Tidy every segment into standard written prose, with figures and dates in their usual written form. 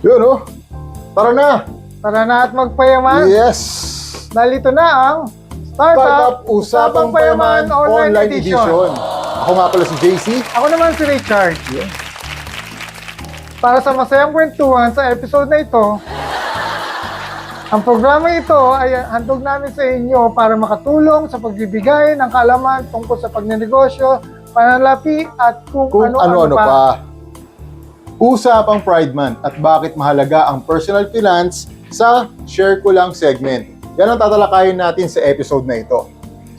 Yun, oh. Tara na! Tara na at magpayaman. Yes! Dahil ito na ang Startup Usapang Payaman Online Edition. Ako nga pala si JC. Ako naman si Richard. Yeah. Para sa masayang kwentuhan sa episode na ito, ang programa ito ay handog namin sa inyo para makatulong sa pagbibigay ng kaalaman tungkol sa pagnenegosyo, pananalapi at kung ano-ano pa. Usapang Pride Month at bakit mahalaga ang personal finance sa Share Ko Lang segment. Yan ang tatalakayin natin sa episode na ito.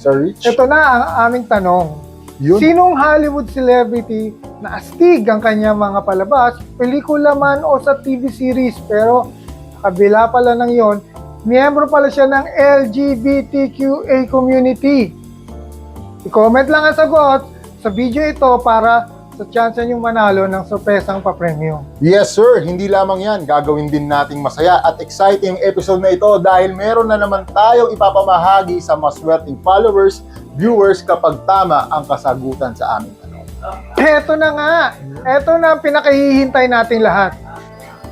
Sir Rich? Ito na ang aming tanong. Yun. Sinong Hollywood celebrity na astig ang kanyang mga palabas, pelikula man o sa TV series, pero kabila pala ng yon, miyembro pala siya ng LGBTQA community? I-comment lang ang sagot sa video ito para sa chance niyong manalo ng sorpresang pa-premium. Yes sir, hindi lamang yan. Gagawin din nating masaya at exciting episode na ito dahil meron na naman tayong ipapamahagi sa maswerteng followers, viewers kapag tama ang kasagutan sa aming tanong. Eto na nga! Eto na ang pinakahihintay nating lahat.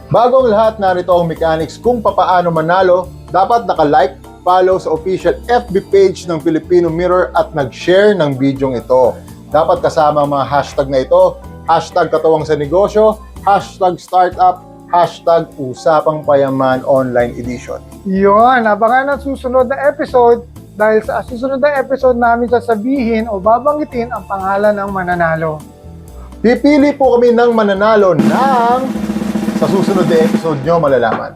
Bago ang lahat, narito ang mechanics kung papaano manalo. Dapat naka-like, follow sa official FB page ng Filipino Mirror at nag-share ng bidyong ito. Dapat kasama ang mga hashtag na ito, hashtag katuwang sa negosyo, hashtag startup, hashtag usapang payaman online edition. Yun, abangan ang susunod na episode dahil sa susunod na episode namin sasabihin o babanggitin ang pangalan ng mananalo. Pipili po kami ng mananalo ng sa susunod na episode nyo malalaman.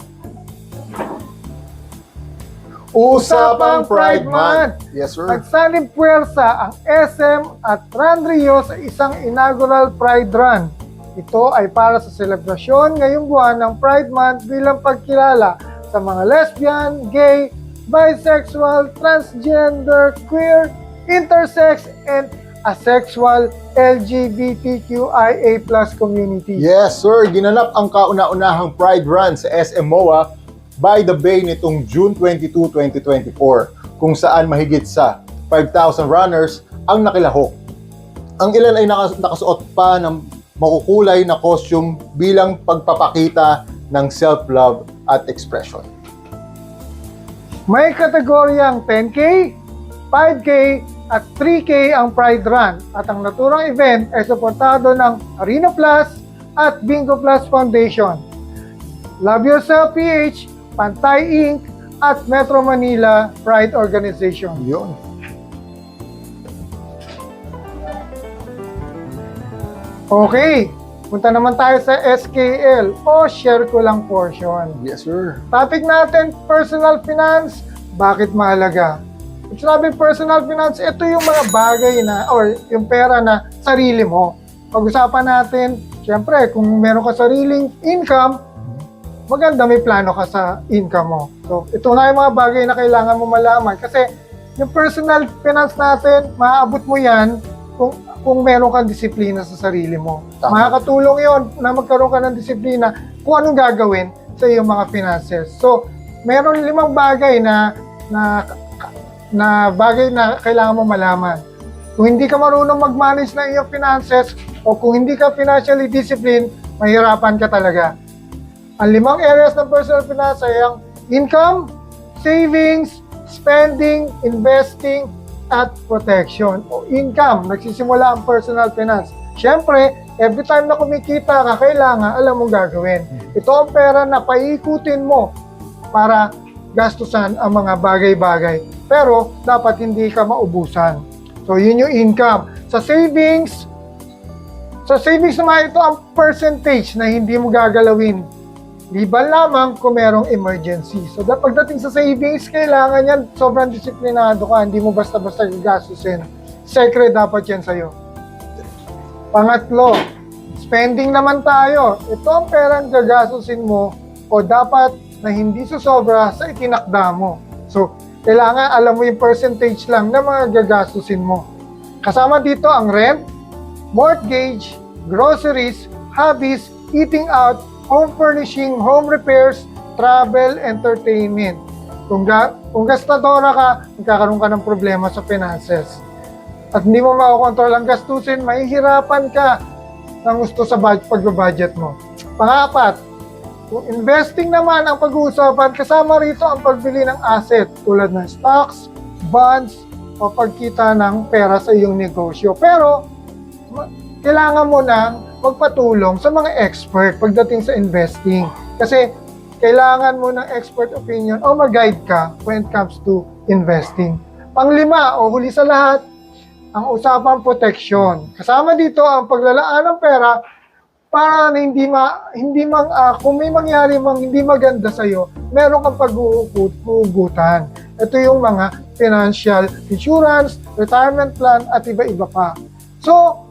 Usapang Pride Month! Yes sir. Nagsalib puwersa ang SM at Run Rio sa isang inaugural Pride Run. Ito ay para sa selebrasyon ngayong buwan ng Pride Month bilang pagkilala sa mga lesbian, gay, bisexual, transgender, queer, intersex, and asexual LGBTQIA+ community. Yes sir, ginanap ang kauna-unahang Pride Run sa SM MOA by the Bay nitong June 22, 2024 kung saan mahigit sa 5,000 runners ang nakilahok. Ang ilan ay nakasuot pa ng makukulay na costume bilang pagpapakita ng self-love at expression. May kategoryang 10K, 5K, at 3K ang Pride Run at ang naturang event ay suportado ng Arena Plus at Bingo Plus Foundation, Love Yourself PH, Pantay Inc. at Metro Manila Pride Organization. Yun. Okay, punta naman tayo sa SKL o Share Ko Lang portion. Yes sir. Topic natin, personal finance, bakit mahalaga? Pag sinabing personal finance, ito yung mga bagay na, or yung pera na sarili mo. Pag-usapan natin, syempre, kung meron ka sariling income, maganda may plano ka sa income mo. So, ito nga yung mga bagay na kailangan mo malaman. Kasi, yung personal finance natin, maaabot mo yan kung meron kang disiplina sa sarili mo. Tama. Makakatulong yon na magkaroon ka ng disiplina kung anong gagawin sa iyong mga finances. So, meron 5 bagay na bagay na kailangan mo malaman. Kung hindi ka marunong mag-manage ng iyong finances o kung hindi ka financially disciplined, mahirapan ka talaga. Ang 5 areas ng personal finance ay ang income, savings, spending, investing, at protection. O income, nagsisimula ang personal finance. Siyempre, every time na kumikita ka, kailangan alam mong gagawin. Ito ang pera na paikutin mo para gastusan ang mga bagay-bagay. Pero, dapat hindi ka maubusan. So, yun yung income. Sa savings naman ito ang percentage na hindi mo gagalawin. Liban lamang kung merong emergency. So, pagdating sa savings, kailangan yan, sobrang disiplinado ka. Hindi mo basta-basta gagastusin. Secret dapat yan sa'yo. Pangatlo, spending naman tayo. Ito ang perang gagastusin mo o dapat na hindi susobra sa itinakda mo. So, kailangan alam mo yung percentage lang na mga gagastusin mo. Kasama dito ang rent, mortgage, groceries, hobbies, eating out, home furnishing, home repairs, travel, entertainment. Kung gastadora ka, magkakaroon ka ng problema sa finances. At hindi mo makakontrol ang gastusin, mahihirapan ka ng gusto sa pag-budget mo. Pang-apat, Kung investing naman ang pag-uusapan, kasama rito ang pagbili ng asset tulad ng stocks, bonds, o pagkita ng pera sa iyong negosyo. Pero, kailangan mo nang magpatulong sa mga expert pagdating sa investing. Kasi, kailangan mo ng expert opinion o mag-guide ka when it comes to investing. Panglima o huli sa lahat, ang usapang protection. Kasama dito ang paglalaan ng pera para na kung may mangyari mang hindi maganda sa iyo, meron kang pag-uugutan. Ito yung mga financial insurance, retirement plan, at iba-iba pa. So,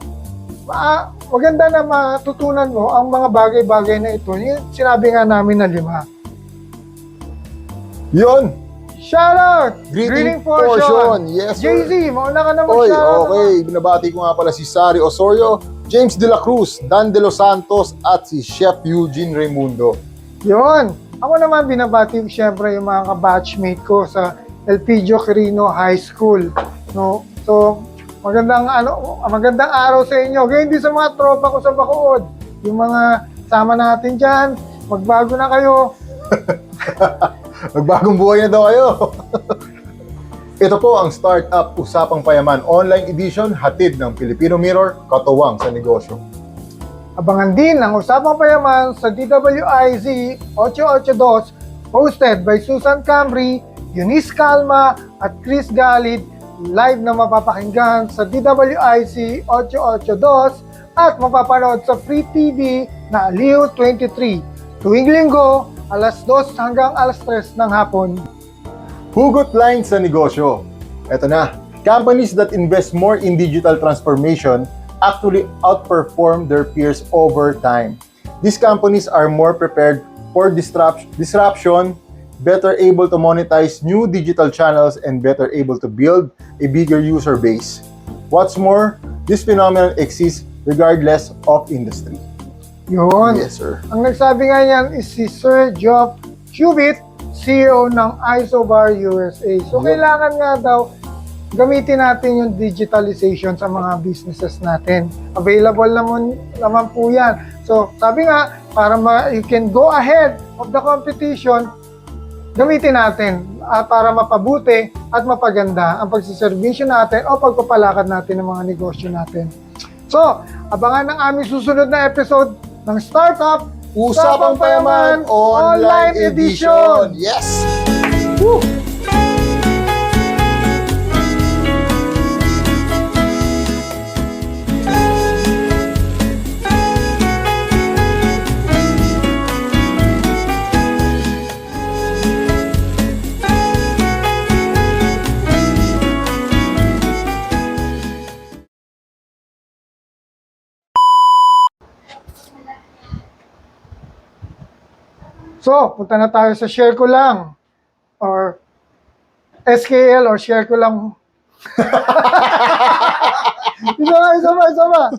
maganda na matutunan mo ang mga bagay-bagay na ito. Yung sinabi nga namin na 5. Yun! Shoutout! Greeting portion. Yes, sir. JZ, mauna ka na Oy, mag-shoutout. okay. Binabati ko nga pala si Sari Osorio, James De La Cruz, Dan De Los Santos, at si Chef Eugene Raimundo. Yun. Ako naman binabati ko syempre yung mga ka-batchmate ko sa Elpidio Quirino High School. No? So, magandang araw sa inyo. Ganyan din sa mga tropa ko sa Bacood. Yung mga sama natin dyan, magbago na kayo. Magbagong buhay na daw kayo. Ito po ang Startup Usapang Payaman Online Edition, hatid ng Filipino Mirror, katuwang sa negosyo. Abangan din ang Usapang Payaman sa DWIZ 882, hosted by Susan Camry, Eunice Calma, at Chris Galid, live na mapapakinggan sa DWIZ 882 at mapapanood sa Free TV na Aliw 23, tuwing linggo, alas 2 hanggang alas 3 ng hapon. Hugot line sa negosyo. Ito na. Companies that invest more in digital transformation actually outperform their peers over time. These companies are more prepared for disruption, better able to monetize new digital channels, and better able to build a bigger user base. What's more, this phenomenon exists regardless of industry. Yun. Yes, sir. Ang nagsabi nga yan is si Sir Geoff Cubitt, CEO ng Isobar USA. So, Yun. kailangan nga daw gamitin natin yung digitalization sa mga businesses natin. Available naman po yan. So, sabi nga, para you can go ahead of the competition, gamitin natin para mapabuti at mapaganda ang pagsiservisyo natin o pagpapalakad natin ng mga negosyo natin. So, abangan ng aming susunod na episode ng Startup Usapang Payaman Online Edition. Yes! Woo! So, punta na tayo sa share ko lang or SKL or share ko lang. Isa ba?